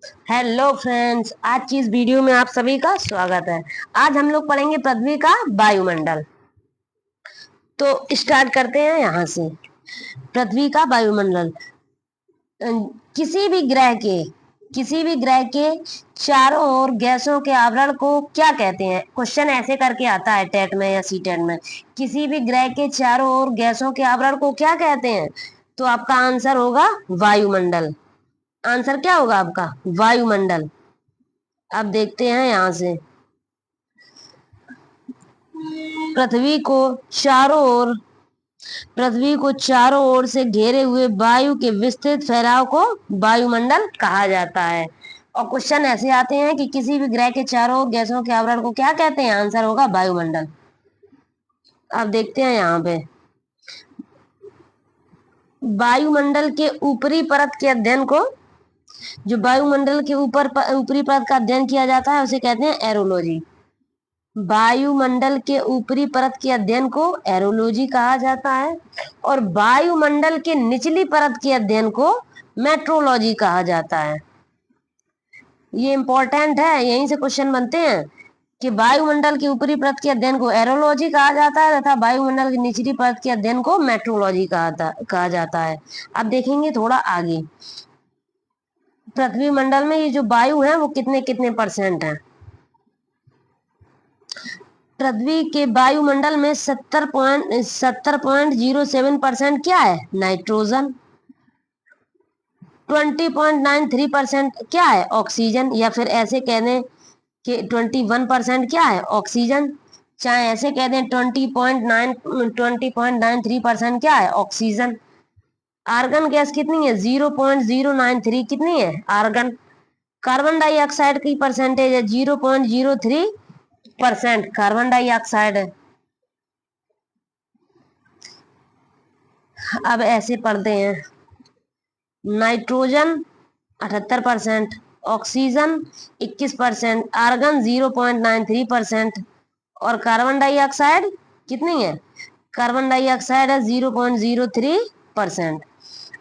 Hello friends, आज की इस वीडियो में आप सभी का स्वागत है। आज हम लोग पढ़ेंगे पृथ्वी का वायुमंडल। तो स्टार्ट करते हैं यहाँ से। पृथ्वी का वायुमंडल किसी भी ग्रह के किसी भी ग्रह के चारों ओर गैसों के आवरण को क्या कहते हैं। क्वेश्चन ऐसे करके आता है टेट में या सी टेट में। किसी भी ग्रह के चारों ओर गैसों के आवरण को क्या कहते हैं? तो आपका आंसर होगा वायुमंडल। आंसर क्या होगा आपका? वायुमंडल। अब देखते हैं यहाँ से। पृथ्वी को चारों ओर पृथ्वी को चारों ओर से घेरे हुए वायु के विस्तृत फैलाव को वायुमंडल कहा जाता है। और क्वेश्चन ऐसे आते हैं कि किसी भी ग्रह के चारों ओर गैसों के आवरण को क्या कहते हैं? आंसर होगा वायुमंडल। अब देखते हैं यहाँ पे। वायुमंडल के ऊपरी परत के अध्ययन को जो वायुमंडल के ऊपरी परत का अध्ययन किया जाता है उसे कहते हैं एरोलॉजी। वायुमंडल के ऊपरी परत के अध्ययन को एरोलॉजी कहा जाता है और वायुमंडल के निचली परत के अध्ययन को मेट्रोलॉजी कहा जाता है। ये इंपॉर्टेंट है, यहीं से क्वेश्चन बनते हैं कि वायुमंडल की ऊपरी परत के अध्ययन को एरोलॉजी कहा जाता है तथा वायुमंडल की निचली परत के अध्ययन को मेट्रोलॉजी कहा जाता है। अब देखेंगे थोड़ा आगे। पृथ्वी मंडल में ये जो वायु है वो कितने कितने परसेंट है। पृथ्वी के वायुमंडल में 70.07% क्या है? नाइट्रोजन। 20.93% क्या है? ऑक्सीजन। या फिर ऐसे कह दें कि 21% क्या है? ऑक्सीजन। चाहे ऐसे कह दें 20.93% क्या है? ऑक्सीजन। आर्गन गैस कितनी है? 0.093 कितनी है? आर्गन। कार्बन डाइऑक्साइड की परसेंटेज है 0.03%। कार्बन डाइऑक्साइड है। अब ऐसे पढ़ते हैं। नाइट्रोजन 78%, ऑक्सीजन 21%, आर्गन 0.93% और कार्बन डाइऑक्साइड कितनी है? कार्बन डाइऑक्साइड है 0.03%।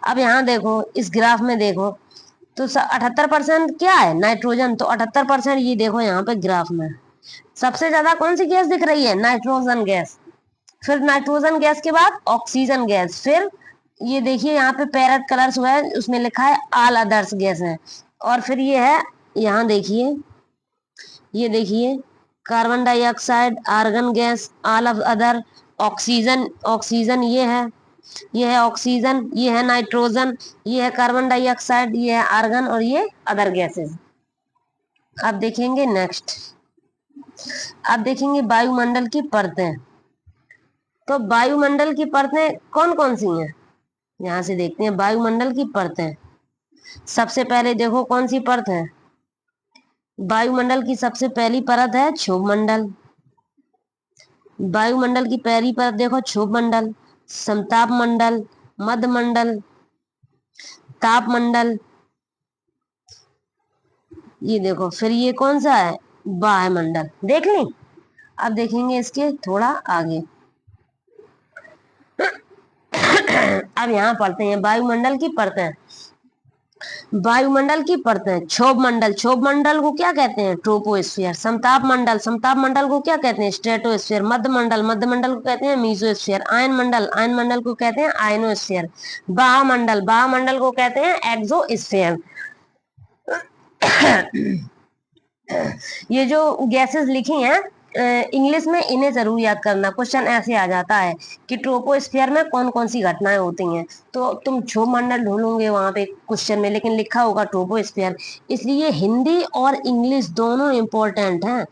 अब यहाँ देखो, इस ग्राफ में देखो तो 78% क्या है? नाइट्रोजन। तो 78% ये देखो यहाँ पे ग्राफ में सबसे ज्यादा कौन सी गैस दिख रही है? Nitrogen gas. फिर नाइट्रोजन गैस के बाद ऑक्सीजन गैस। फिर ये देखिए यहाँ पे पैरेट कलर्स हुआ है, उसमें लिखा है ऑल अदर्स गैस है। और फिर ये है, यहाँ देखिए, ये देखिए carbon dioxide, argon gas, all of other, oxygen. Oxygen ये है ऑक्सीजन, ये है नाइट्रोजन, ये है कार्बन डाइऑक्साइड, ये है आर्गन और ये अदर गैसेस। अब देखेंगे नेक्स्ट। अब देखेंगे वायुमंडल की परतें। तो वायुमंडल की परतें कौन कौन सी हैं? यहाँ से देखते हैं वायुमंडल की परतें। सबसे पहले देखो कौन सी परत है। वायुमंडल की सबसे पहली परत है क्षोभ मंडल। वायुमंडल की पहली परत देखो, क्षोभ मंडल, समताप मंडल, मध्य मंडल, ताप मंडल। ये देखो, फिर ये कौन सा है? वायुमंडल। देख ली। अब देखेंगे इसके थोड़ा आगे। अब यहाँ पढ़ते हैं वायुमंडल की परतें। वायुमंडल की परतें। क्षोभ मंडल को क्या कहते हैं? ट्रोपोस्फियर। समताप मंडल को क्या कहते हैं? स्ट्रेटोस्फियर। मध्य मंडल को कहते हैं मीसोस्फियर। आयन मंडल को कहते हैं आयनोस्फियर। बाह मंडल को कहते हैं एक्सोस्फियर। ये जो गैसेस लिखी हैं इंग्लिश में, इन्हें जरूर याद करना। क्वेश्चन ऐसे आ जाता है कि ट्रोपोस्फियर में कौन कौन सी घटनाएं होती हैं। तो तुम क्षोभ मंडल ढूंढोगे वहां पे क्वेश्चन में, लेकिन लिखा होगा ट्रोपोस्फियर। इसलिए हिंदी और इंग्लिश दोनों इंपॉर्टेंट हैं।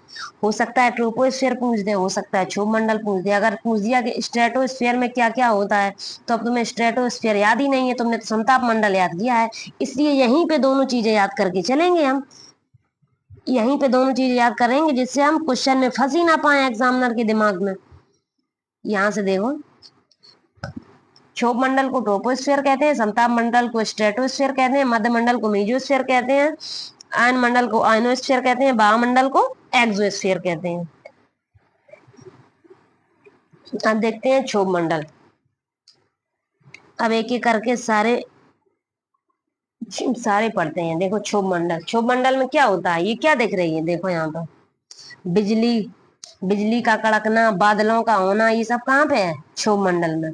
हो सकता है ट्रोपोस्फियर पूछ दे, हो सकता है क्षोभ मंडल पूछ दे। अगर पूछ दिया कि स्ट्रेटोस्फियर में क्या क्या होता है तो अब तुम्हें स्ट्रेटोस्फियर याद ही नहीं है, तुमने तो समताप मंडल याद किया है। इसलिए यहीं पे दोनों चीजें याद करके चलेंगे हम। यहीं पे दोनों चीज याद करेंगे जिससे हम क्वेश्चन में फंस ही ना पाए एग्जामिनर के दिमाग में। यहां से देखो, क्षोभ मंडल को ट्रोपोस्फियर कहते हैं, समताप मंडल को स्ट्रेटोस्फियर कहते हैं, मध्य मंडल को मेसोस्फियर कहते हैं, आयन मंडल को आयनोस्फियर कहते हैं, वायुमंडल को एक्सोस्फियर कहते हैं। अब देखते हैं क्षोभ मंडल। अब एक एक करके सारे सारे पढ़ते हैं। देखो क्षोभ मंडल, क्षोभ मंडल में क्या होता है, ये क्या देख रही है, देखो यहाँ पर बिजली, बिजली का कड़कना, बादलों का होना, ये सब कहाँ पे है, क्षोभ मंडल में।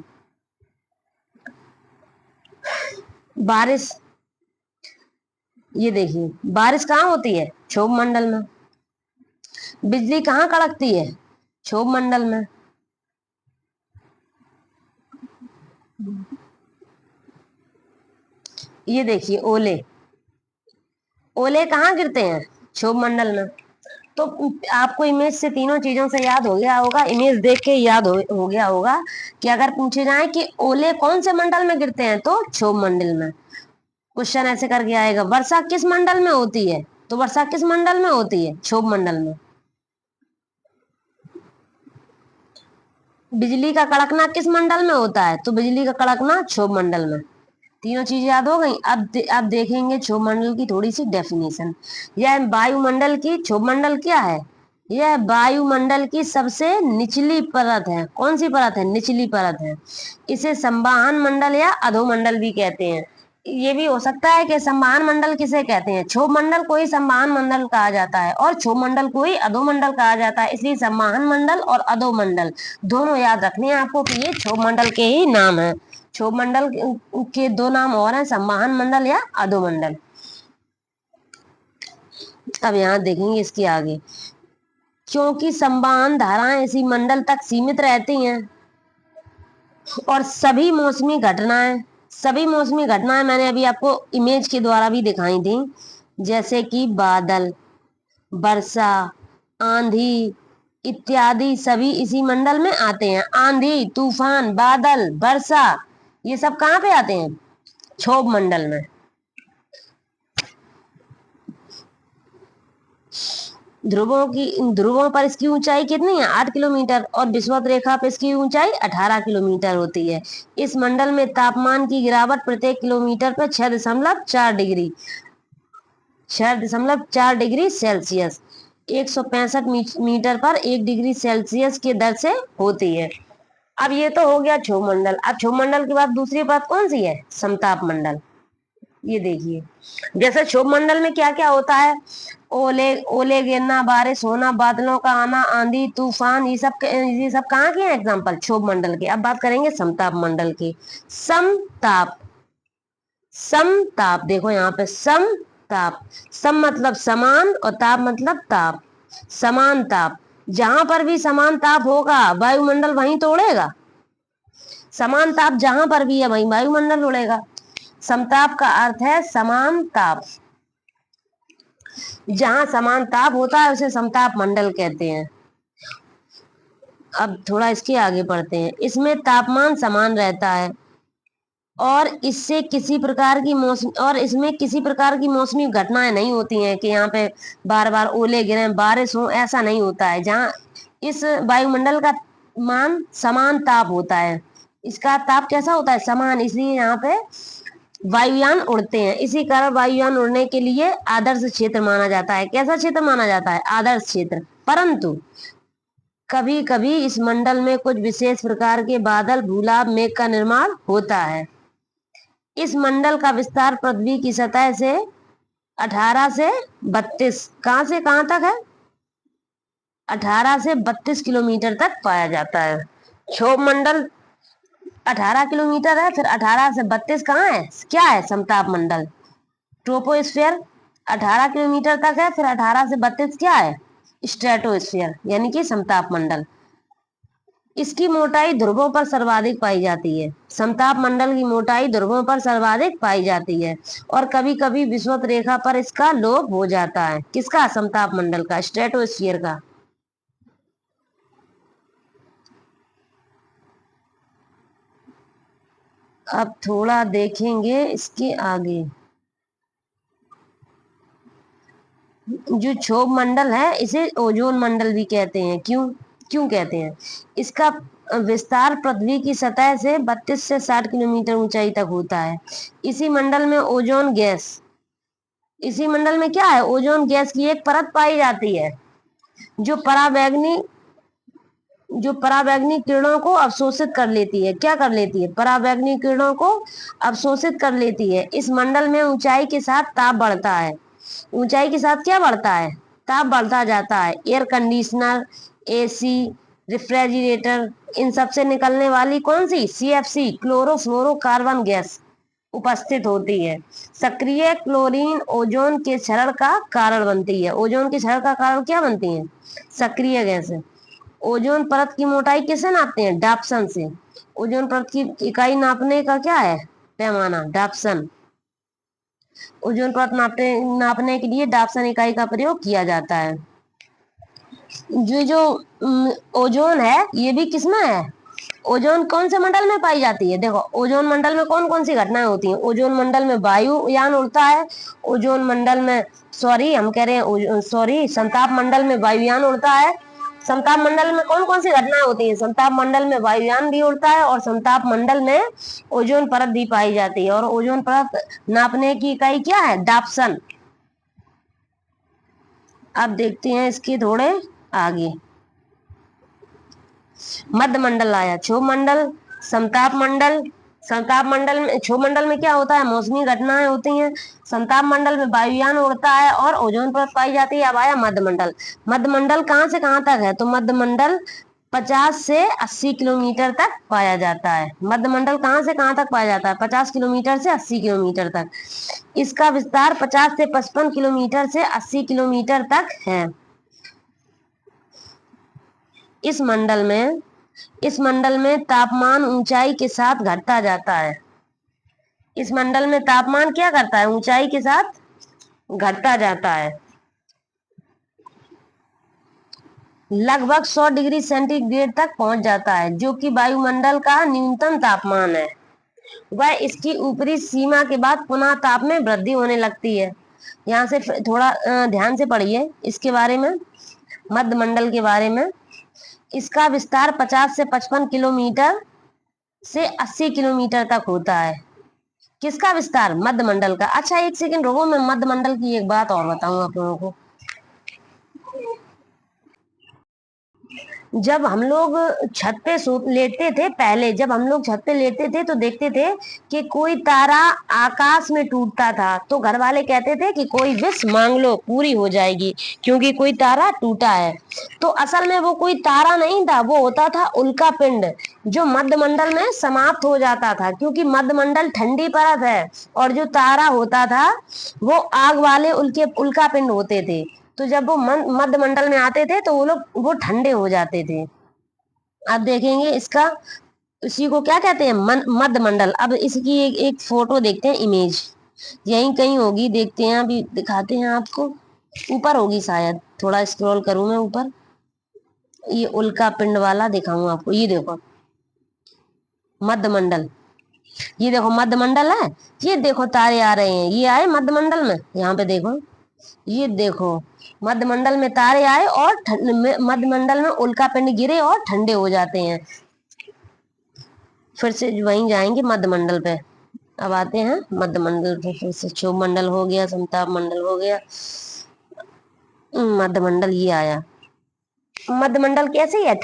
बारिश, ये देखिए बारिश कहाँ होती है, क्षोभ मंडल में। बिजली कहाँ कड़कती है, क्षोभ मंडल में। ये देखिए ओले, ओले कहाँ गिरते हैं, क्षोभ मंडल में। तो आपको इमेज से तीनों चीजों से याद हो गया होगा, इमेज देख के याद हो गया होगा कि अगर पूछे जाए कि ओले कौन से मंडल में गिरते हैं तो क्षोभ मंडल में। क्वेश्चन ऐसे करके आएगा, वर्षा किस मंडल में होती है, तो वर्षा किस मंडल में होती है, क्षोभ मंडल में। बिजली का कड़कना किस मंडल में होता है, तो बिजली का कड़कना क्षोभ मंडल में। तीनों चीजें याद हो गई। अब देखेंगे क्षोभ मंडल की थोड़ी सी डेफिनेशन। यह वायुमंडल की, क्षोभ मंडल क्या है, यह वायुमंडल की सबसे निचली परत है। कौन सी परत है, निचली परत है। इसे संवहन मंडल या अधोमंडल भी कहते हैं। ये भी हो सकता है कि संवहन मंडल किसे कहते हैं, क्षोभ मंडल को ही संवहन मंडल कहा जाता है और क्षोभ मंडल को ही अधोमंडल कहा जाता है। इसलिए संवहन मंडल और अधोमंडल दोनों याद रखने हैं आपको कि ये क्षोभ मंडल के ही नाम है। क्षोभ मंडल के दो नाम और हैं, संवहन मंडल या अधोमंडल। अब यहाँ देखेंगे इसके आगे, क्योंकि संवहन धाराएं इसी मंडल तक सीमित रहती हैं और सभी मौसमी घटनाएं मैंने अभी आपको इमेज के द्वारा भी दिखाई थी, जैसे कि बादल, वर्षा, आंधी इत्यादि सभी इसी मंडल में आते हैं। आंधी, तूफान, बादल, वर्षा, ये सब कहाँ पे आते हैं, क्षोभ मंडल में। ध्रुवों पर इसकी ऊंचाई कितनी है, 8 किलोमीटर, और विषुवत रेखा पर इसकी ऊंचाई 18 किलोमीटर होती है। इस मंडल में तापमान की गिरावट प्रत्येक किलोमीटर पर 6.4 डिग्री, 6.4 डिग्री सेल्सियस, 165 मीटर पर 1 डिग्री सेल्सियस के दर से होती है। अब ये तो हो गया क्षोभ मंडल। अब क्षोभ मंडल के बाद दूसरी बात कौन सी है, समताप मंडल। ये देखिए, जैसे क्षोभ मंडल में क्या क्या होता है, ओले ओले गिरना, बारिश होना, बादलों का आना, आंधी तूफान, ये सब कहाँ के हैं एग्जाम्पल, क्षोभ मंडल के। अब बात करेंगे समताप मंडल की। समताप, समताप देखो यहाँ पे समताप, सम मतलब समान और ताप मतलब ताप। समान ताप, जहां पर भी समान ताप होगा वायुमंडल वहीं तो उड़ेगा। समान ताप जहां पर भी है वहीं वायुमंडल उड़ेगा। समताप का अर्थ है समान ताप, जहां समान ताप होता है उसे समताप मंडल कहते हैं। अब थोड़ा इसके आगे पढ़ते हैं। इसमें तापमान समान रहता है और इसमें किसी प्रकार की मौसमी घटनाएं नहीं होती हैं कि यहाँ पे बार बार ओले गिरे, बारिश हो, ऐसा नहीं होता है। जहाँ इस वायुमंडल का मान समान ताप होता है, इसका ताप कैसा होता है, समान, इसलिए यहाँ पे वायुयान उड़ते हैं। इसी कारण वायुयान उड़ने के लिए आदर्श क्षेत्र माना जाता है। कैसा क्षेत्र माना जाता है, आदर्श क्षेत्र। परंतु कभी कभी इस मंडल में कुछ विशेष प्रकार के बादल, भूलाभ, मेघ का निर्माण होता है। इस मंडल का विस्तार पृथ्वी की सतह से 18 से 32, कहां से कहां तक है, 18 से 32 किलोमीटर तक पाया जाता है। क्षोभ मंडल 18 किलोमीटर है, फिर 18 से 32 कहाँ है, क्या है, समताप मंडल। ट्रोपोस्फियर 18 किलोमीटर तक है, फिर 18 से 32 क्या है, स्ट्रेटोस्फियर, यानी कि समताप मंडल। इसकी मोटाई ध्रुवों पर सर्वाधिक पाई जाती है। समताप मंडल की मोटाई ध्रुवों पर सर्वाधिक पाई जाती है और कभी कभी विषुवत रेखा पर इसका लोप हो जाता है। किसका, समताप मंडल का, स्ट्रेटोस्फियर का। अब थोड़ा देखेंगे इसके आगे। जो क्षोभ मंडल है इसे ओजोन मंडल भी कहते हैं। क्यों क्यों कहते हैं, इसका विस्तार पृथ्वी की सतह से 32 से 60 किलोमीटर ऊंचाई तक होता है। इसी मंडल में ओजोन गैस, इसी मंडल में क्या है, ओजोन गैस की एक परत पाई जाती है जो पराबैंगनी जो पराबैंगनी किरणों को अवशोषित कर लेती है। क्या कर लेती है? पराबैंगनी किरणों को अवशोषित कर लेती है। इस मंडल में ऊंचाई के साथ ताप बढ़ता है। ऊंचाई के साथ क्या बढ़ता है? ताप बढ़ता जाता है। एयर कंडीशनर, एसी, रेफ्रिजरेटर, इन सब से निकलने वाली कौन सी? सीएफसी, क्लोरोफ्लोरोकार्बन गैस उपस्थित होती है। सक्रिय क्लोरीन ओजोन के क्षरण का कारण बनती है। ओजोन के क्षरण का कारण क्या बनती है? सक्रिय गैस है। ओजोन परत की मोटाई किसे नापते हैं? डाप्सन से। ओजोन परत की इकाई नापने का क्या है? पैमाना, डाप्सन। ओजोन परत नापने के लिए डाप्सन इकाई का प्रयोग किया जाता है। जो ओजोन है ये भी किसमें है? ओजोन कौन से मंडल में पाई जाती है? देखो, ओजोन मंडल में कौन कौन सी घटनाएं होती हैं? ओजोन मंडल में वायुयान उड़ता है। ओजोन मंडल में संताप मंडल में वायुयान उड़ता है। संताप मंडल में कौन कौन सी घटनाएं होती हैं? संताप मंडल में वायुयान भी उड़ता है और संताप मंडल में ओजोन परत भी पाई जाती है। और ओजोन परत नापने की इकाई क्या है? डाप्सन। अब देखते हैं इसके थोड़े आगे। मध्य मंडल आया, क्षोभ मंडल, समताप मंडल। समताप मंडल में, क्षोभ मंडल में क्या होता है? मौसमी घटनाएं होती हैं। समताप मंडल में वायुयान उड़ता है और ओजोन परत पाई जाती है। अब आया मध्य मंडल। मध्य मंडल कहाँ से कहाँ तक है? तो मध्य मंडल 50 से 80 किलोमीटर तक पाया जाता है। मध्य मंडल कहाँ से कहाँ तक पाया जाता है? 50 किलोमीटर से 80 किलोमीटर तक। इसका विस्तार 50 से 55 किलोमीटर से 80 किलोमीटर तक है। इस मंडल में तापमान ऊंचाई के साथ घटता जाता है। इस मंडल में तापमान क्या करता है? ऊंचाई के साथ घटता जाता है। लगभग 100 डिग्री सेंटीग्रेड तक पहुंच जाता है, जो कि वायुमंडल का न्यूनतम तापमान है। वह इसकी ऊपरी सीमा के बाद पुनः ताप में वृद्धि होने लगती है। यहाँ से थोड़ा ध्यान से पढ़िए इसके बारे में, मध्य मंडल के बारे में। इसका विस्तार 50 से 55 किलोमीटर से 80 किलोमीटर तक होता है। किसका विस्तार? मध्य मंडल का। अच्छा, एक सेकंड रुको, मैं मध्य मंडल की एक बात और बताऊं आप लोगों को। जब हम लोग छत पे लेटते थे, पहले जब हम लोग छत पे लेटते थे तो देखते थे कि कोई तारा आकाश में टूटता था, तो घर वाले कहते थे कि कोई विश मांग लो, पूरी हो जाएगी, क्योंकि कोई तारा टूटा है। तो असल में वो कोई तारा नहीं था, वो होता था उल्का पिंड, जो मध्य मंडल में समाप्त हो जाता था। क्योंकि मध्य मंडल ठंडी परत है और जो तारा होता था वो आग वाले उल्का पिंड होते थे। तो जब वो मध्य मंडल में आते थे तो वो ठंडे हो जाते थे। अब देखेंगे इसका, इसी को क्या कहते हैं? मध्य मंडल। अब इसकी एक फोटो देखते हैं, इमेज यहीं कहीं होगी, देखते हैं, अभी दिखाते हैं आपको। ऊपर होगी शायद, थोड़ा स्क्रॉल करूं मैं ऊपर, ये उल्का पिंड वाला दिखाऊं आपको। ये देखो मध्य मंडल, ये देखो मध्य मंडल है। ये देखो तारे आ रहे हैं, ये आए मध्य मंडल में, यहाँ पे देखो, ये देखो मध्य मंडल में तारे आए और मध्य मंडल में उल्का पिंड गिरे और ठंडे हो जाते हैं। फिर से वहीं जाएंगे मध्य मंडल पे। अब आते हैं मध्य मंडल पे, फिर से क्षोभ मंडल हो गया, समताप मंडल हो गया, मध्य मंडल ये आया। मध्य मंडल कैसे है?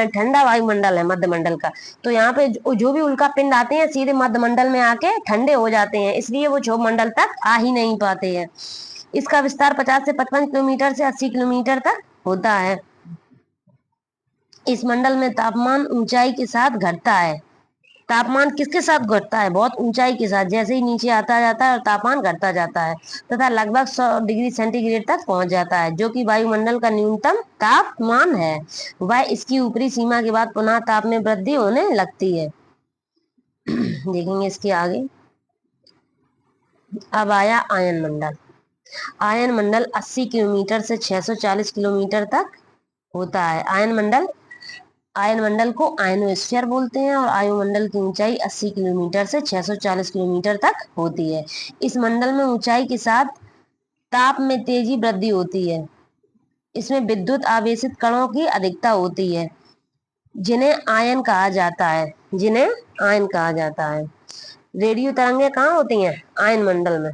ठंडा वायुमंडल है मध्य मंडल का। तो यहाँ पे जो भी उल्का पिंड आते हैं सीधे मध्य मंडल में आके ठंडे हो जाते हैं, इसलिए वो क्षोभ मंडल तक आ ही नहीं पाते हैं। इसका विस्तार 50 से 55 किलोमीटर से 80 किलोमीटर तक होता है। इस मंडल में तापमान ऊंचाई के साथ घटता है। तापमान किसके साथ घटता है? बहुत ऊंचाई के साथ, जैसे ही नीचे आता जाता है और तापमान घटता जाता है तथा लगभग 100 डिग्री सेंटीग्रेड तक पहुंच जाता है, जो कि वायुमंडल का न्यूनतम तापमान है। वह इसकी ऊपरी सीमा के बाद पुनः ताप में वृद्धि होने लगती है। देखेंगे इसके आगे। अब आया आयन मंडल। आयन मंडल 80 किलोमीटर से 640 किलोमीटर तक होता है। आयन मंडल को आयनोस्फीयर बोलते हैं और वायुमंडल की ऊंचाई 80 किलोमीटर से 640 किलोमीटर तक होती है। इस मंडल में ऊंचाई के साथ ताप में तेजी वृद्धि होती है। इसमें विद्युत आवेशित कणों की अधिकता होती है, जिन्हें आयन कहा जाता है। रेडियो तरंगे कहाँ होती हैं? आयन मंडल में।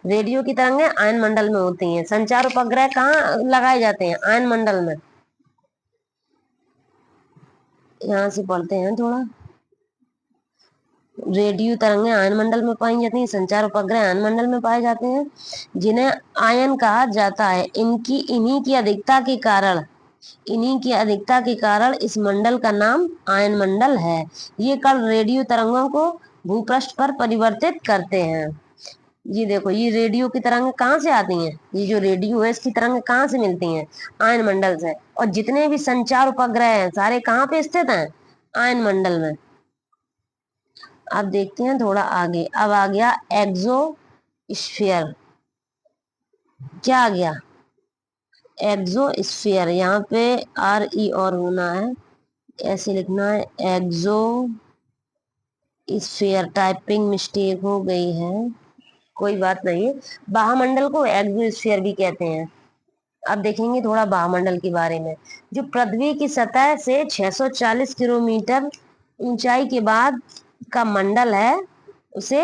रेडियो की तरंगें आयन मंडल में होती हैं। संचार उपग्रह कहाँ लगाए जाते हैं? आयन मंडल में। यहाँ से पढ़ते हैं थोड़ा। रेडियो तरंगें आयन मंडल में पाई जाती हैं। संचार उपग्रह आयन मंडल में पाए जाते हैं, जिन्हें आयन कहा जाता है। इन्हीं की अधिकता के कारण इस मंडल का नाम आयन मंडल है। ये कण रेडियो तरंगों को भूपृष्ठ पर परिवर्तित करते हैं। ये देखो, ये रेडियो की तरंग कहाँ से आती हैं? ये जो रेडियो है इसकी तरंग कहाँ से मिलती हैं? आयन मंडल से। और जितने भी संचार उपग्रह हैं सारे कहाँ पे स्थित हैं? आयन मंडल में। अब देखते हैं थोड़ा आगे। अब आ गया एक्सोस्फीयर। क्या आ गया? एक्सोस्फीयर। यहाँ पे RE और होना है, ऐसे लिखना है एक्सोस्फीयर। टाइपिंग मिस्टेक हो गई है, कोई बात नहीं। बाहमंडल को एक्सोस्फीयर भी कहते हैं। अब देखेंगे थोड़ा बाहमंडल के बारे में। जो पृथ्वी की सतह से 640 किलोमीटर ऊंचाई के बाद का मंडल है उसे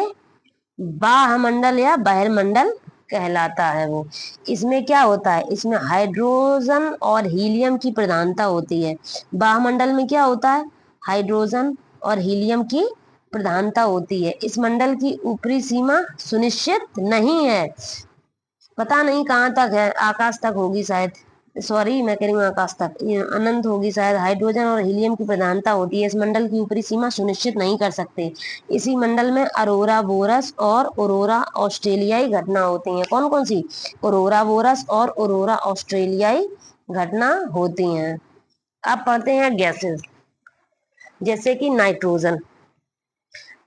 बाहमंडल या बहिर्मंडल कहलाता है। वो इसमें क्या होता है? इसमें हाइड्रोजन और हीलियम की प्रधानता होती है। बाहमंडल में क्या होता है? हाइड्रोजन और हीलियम की प्रधानता होती है। इस मंडल की ऊपरी सीमा सुनिश्चित नहीं है, पता नहीं कहाँ तक है, आकाश तक होगी शायद। सॉरी, मैं कह रही हूँ आकाश तक, ये अनंत होगी शायद। हाइड्रोजन और हीलियम की प्रधानता होती है। इस मंडल की ऊपरी सीमा सुनिश्चित नहीं कर सकते। इसी मंडल में अरोरा बोरस और औरोरा ऑस्ट्रेलियाई घटना होती हैं। कौन कौन सी? औरोरा बोरस और औरोरा ऑस्ट्रेलियाई घटना होती हैं। अब पढ़ते हैं गैसेस, जैसे कि नाइट्रोजन।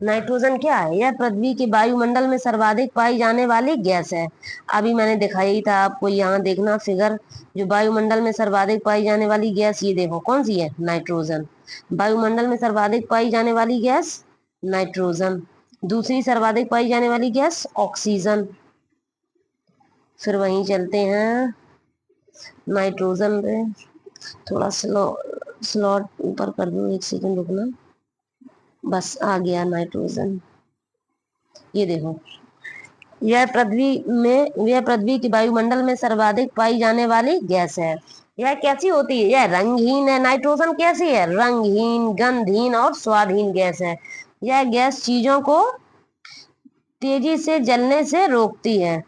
नाइट्रोजन क्या है? यह पृथ्वी के वायुमंडल में सर्वाधिक पाई जाने वाली गैस है। अभी मैंने दिखाई ही था आपको, यहाँ देखना फिगर। जो वायुमंडल में सर्वाधिक पाई जाने वाली गैस, ये देखो कौन सी है? नाइट्रोजन। वायुमंडल में सर्वाधिक पाई जाने वाली गैस नाइट्रोजन। दूसरी सर्वाधिक पाई जाने वाली गैस ऑक्सीजन। फिर वहीं चलते हैं नाइट्रोजन पे। थोड़ा स्लॉट ऊपर कर दूं, एक सेकंड रुकना। बस आ गया नाइट्रोजन। ये देखो, यह पृथ्वी की वायुमंडल में सर्वाधिक पाई जाने वाली गैस है। यह कैसी होती है? यह रंगहीन है। नाइट्रोजन कैसी है? रंगहीन, गंधहीन और स्वादहीन गैस है। यह गैस चीजों को तेजी से जलने से रोकती है।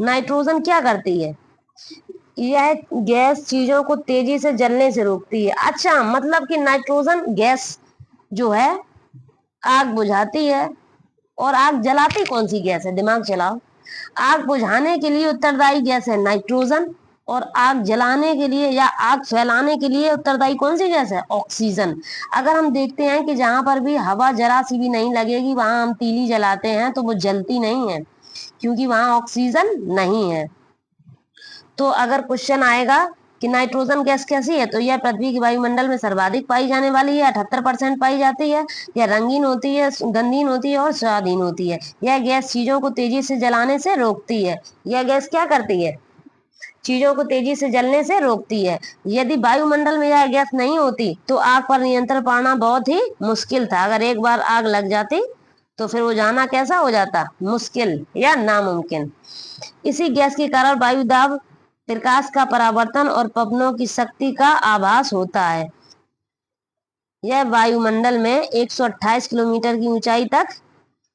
नाइट्रोजन क्या करती है? यह गैस चीजों को तेजी से जलने से रोकती है। अच्छा, मतलब कि नाइट्रोजन गैस जो है आग बुझाती है। और आग जलाती कौन सी गैस है? दिमाग चलाओ। आग बुझाने के लिए उत्तरदायी गैस है नाइट्रोजन, और आग जलाने के लिए या आग फैलाने के लिए उत्तरदायी कौन सी गैस है? ऑक्सीजन। अगर हम देखते हैं कि जहां पर भी हवा जरा सी भी नहीं लगेगी वहां हम तीली जलाते हैं तो वो जलती नहीं है, क्योंकि वहां ऑक्सीजन नहीं है। तो अगर क्वेश्चन आएगा कि नाइट्रोजन गैस कैसी है, तो यह पृथ्वी की वायुमंडल में सर्वाधिक पाई जाने वाली है, 78% पाई जाती है। यह रंगीन होती है, गंधीन होती है और स्वादहीन होती है। यह गैस चीजों को तेजी से जलाने से रोकती है। यह गैस क्या करती है? चीजों को तेजी से जलने से रोकती है। यदि वायुमंडल में यह गैस नहीं होती तो आग पर नियंत्रण पाना बहुत ही मुश्किल था। अगर एक बार आग लग जाती तो फिर वो जाना कैसा हो जाता? मुश्किल या नामुमकिन। इसी गैस के कारण वायु दाब, प्रकाश का परावर्तन और पवनों की शक्ति का आभास होता है। यह वायुमंडल में 128 किलोमीटर की ऊंचाई तक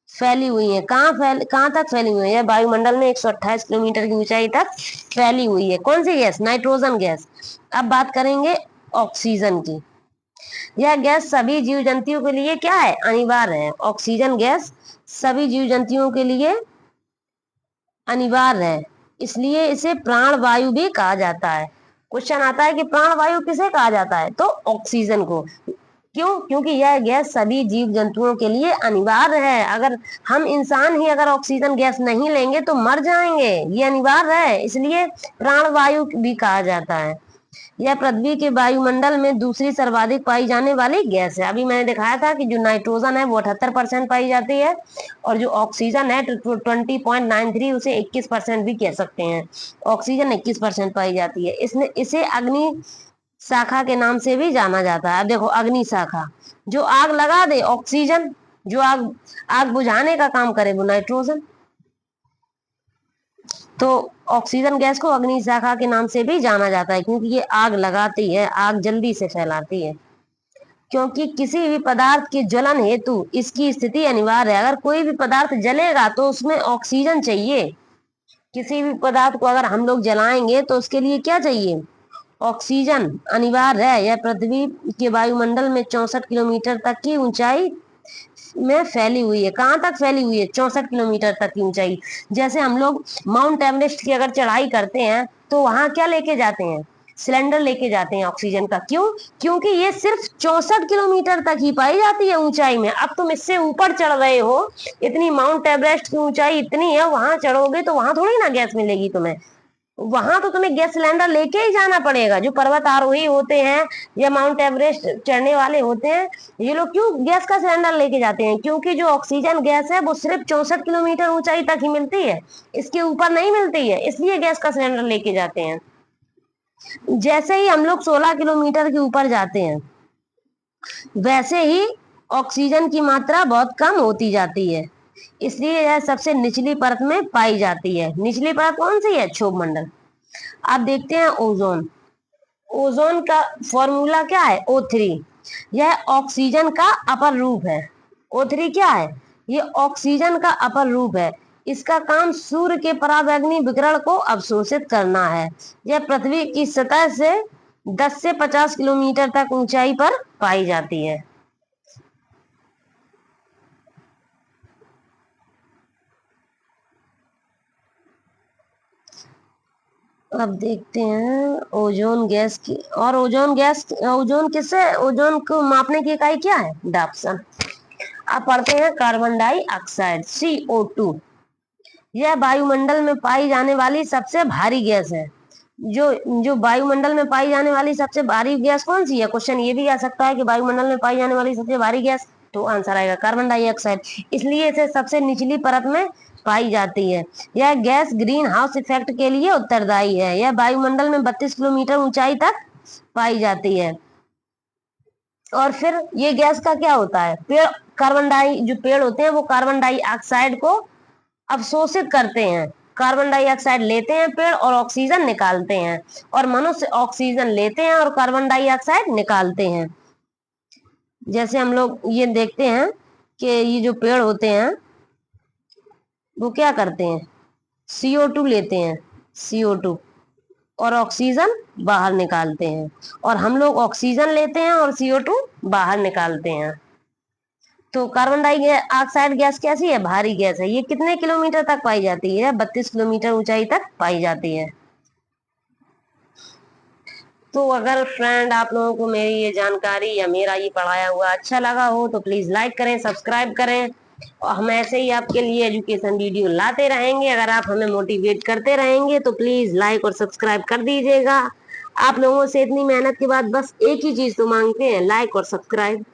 फैली हुई है। कहाँ तक फैली हुई है? यह वायुमंडल में 128 किलोमीटर की ऊंचाई तक फैली हुई है। कौन सी गैस? Nitrogen gas. अब बात करेंगे ऑक्सीजन की। यह गैस सभी जीव जंतुओं के लिए क्या है? अनिवार्य है। ऑक्सीजन गैस सभी जीव जंतुओं के लिए अनिवार्य है, इसलिए इसे प्राण वायु भी कहा जाता है। क्वेश्चन आता है कि प्राण वायु किसे कहा जाता है? तो ऑक्सीजन को। क्यों? क्योंकि यह गैस सभी जीव जंतुओं के लिए अनिवार्य है। अगर हम इंसान ही अगर ऑक्सीजन गैस नहीं लेंगे तो मर जाएंगे, ये अनिवार्य है, इसलिए प्राण वायु भी कहा जाता है। यह पृथ्वी के वायुमंडल में दूसरी सर्वाधिक पाई जाने वाली गैस है। अभी मैंने दिखाया था कि जो नाइट्रोजन है वो 78% पाई जाती है, और जो ऑक्सीजन है 20.93, उसे 21% भी कह सकते हैं। ऑक्सीजन 21% पाई जाती है। इसे अग्नि शाखा के नाम से भी जाना जाता है। अब देखो, अग्नि शाखा, जो आग लगा दे ऑक्सीजन, जो आग आग बुझाने का काम करे वो नाइट्रोजन। तो ऑक्सीजन गैस को अग्नि शाखा के नाम से भी जाना जाता है, क्योंकि ये आग लगाती है, आग जल्दी से फैलाती है। क्योंकि किसी भी पदार्थ के ज्वलन हेतु इसकी स्थिति अनिवार्य है। अगर कोई भी पदार्थ जलेगा तो उसमें ऑक्सीजन चाहिए। किसी भी पदार्थ को अगर हम लोग जलाएंगे तो उसके लिए क्या चाहिए? ऑक्सीजन अनिवार्य है। यह पृथ्वी के वायुमंडल में 64 किलोमीटर तक की ऊंचाई में फैली हुई है। कहाँ तक फैली हुई है? 64 किलोमीटर तक की ऊंचाई। जैसे हम लोग माउंट एवरेस्ट की अगर चढ़ाई करते हैं तो वहां क्या लेके जाते हैं? सिलेंडर लेके जाते हैं ऑक्सीजन का। क्यों? क्योंकि ये सिर्फ 64 किलोमीटर तक ही पाई जाती है ऊंचाई में। अब तुम इससे ऊपर चढ़ रहे हो, इतनी माउंट एवरेस्ट की ऊंचाई इतनी है, वहां चढ़ोगे तो वहां थोड़ी ना गैस मिलेगी तुम्हें। वहां तो तुम्हें गैस सिलेंडर लेके ही जाना पड़ेगा। जो पर्वत आरोही होते हैं या माउंट एवरेस्ट चढ़ने वाले होते हैं, ये लोग क्यों गैस का सिलेंडर लेके जाते हैं? क्योंकि जो ऑक्सीजन गैस है वो सिर्फ 64 किलोमीटर ऊंचाई तक ही मिलती है, इसके ऊपर नहीं मिलती है, इसलिए गैस का सिलेंडर लेके जाते हैं। जैसे ही हम लोग 16 किलोमीटर के ऊपर जाते हैं, वैसे ही ऑक्सीजन की मात्रा बहुत कम होती जाती है, इसलिए यह सबसे निचली परत में पाई जाती है। निचली परत कौन सी है? क्षोभ मंडल। अब देखते हैं ओजोन। ओजोन का फॉर्मूला क्या है? O3। यह ऑक्सीजन का अपर रूप है। O3 क्या है? ये ऑक्सीजन का अपर रूप है। इसका काम सूर्य के पराबैंगनी विकिरण को अवशोषित करना है। यह पृथ्वी की सतह से 10 से 50 किलोमीटर तक ऊंचाई पर पाई जाती है। अब देखते हैं ओजोन गैस की। और ओजोन किससे? ओजोन को मापने की इकाई क्या है? डाप्सन। अब पढ़ते हैं कार्बन डाइऑक्साइड, CO2। यह वायुमंडल में पाई जाने वाली सबसे भारी गैस है। जो जो वायुमंडल में पाई जाने वाली सबसे भारी गैस कौन सी है? क्वेश्चन ये भी आ सकता है कि वायुमंडल में पाई जाने वाली सबसे भारी गैस, तो आंसर आएगा कार्बन डाइऑक्साइड। इसलिए इसे सबसे निचली परत में पाई जाती है। यह गैस ग्रीन हाउस इफेक्ट के लिए उत्तरदायी है। यह वायुमंडल में 32 किलोमीटर ऊंचाई तक पाई जाती है। और फिर ये गैस का क्या होता है? पेड़ जो पेड़ होते हैं वो कार्बन डाइऑक्साइड को अवशोषित करते हैं। कार्बन डाइऑक्साइड लेते हैं पेड़ और ऑक्सीजन निकालते हैं, और मनुष्य ऑक्सीजन लेते हैं और कार्बन डाइऑक्साइड निकालते हैं। जैसे हम लोग ये देखते हैं कि ये जो पेड़ होते हैं वो क्या करते हैं? CO2 लेते हैं, CO2, और ऑक्सीजन बाहर निकालते हैं। और हम लोग ऑक्सीजन लेते हैं और CO2 बाहर निकालते हैं। तो कार्बन डाइऑक्साइड गैस कैसी है? भारी गैस है। ये कितने किलोमीटर तक पाई जाती है? 32 किलोमीटर ऊंचाई तक पाई जाती है। तो अगर फ्रेंड आप लोगों को मेरी ये जानकारी या मेरा ये पढ़ाया हुआ अच्छा लगा हो तो प्लीज लाइक करें, सब्सक्राइब करें, और हम ऐसे ही आपके लिए एजुकेशन वीडियो लाते रहेंगे। अगर आप हमें मोटिवेट करते रहेंगे तो प्लीज लाइक और सब्सक्राइब कर दीजिएगा। आप लोगों से इतनी मेहनत के बाद बस एक ही चीज तो मांगते हैं, लाइक और सब्सक्राइब।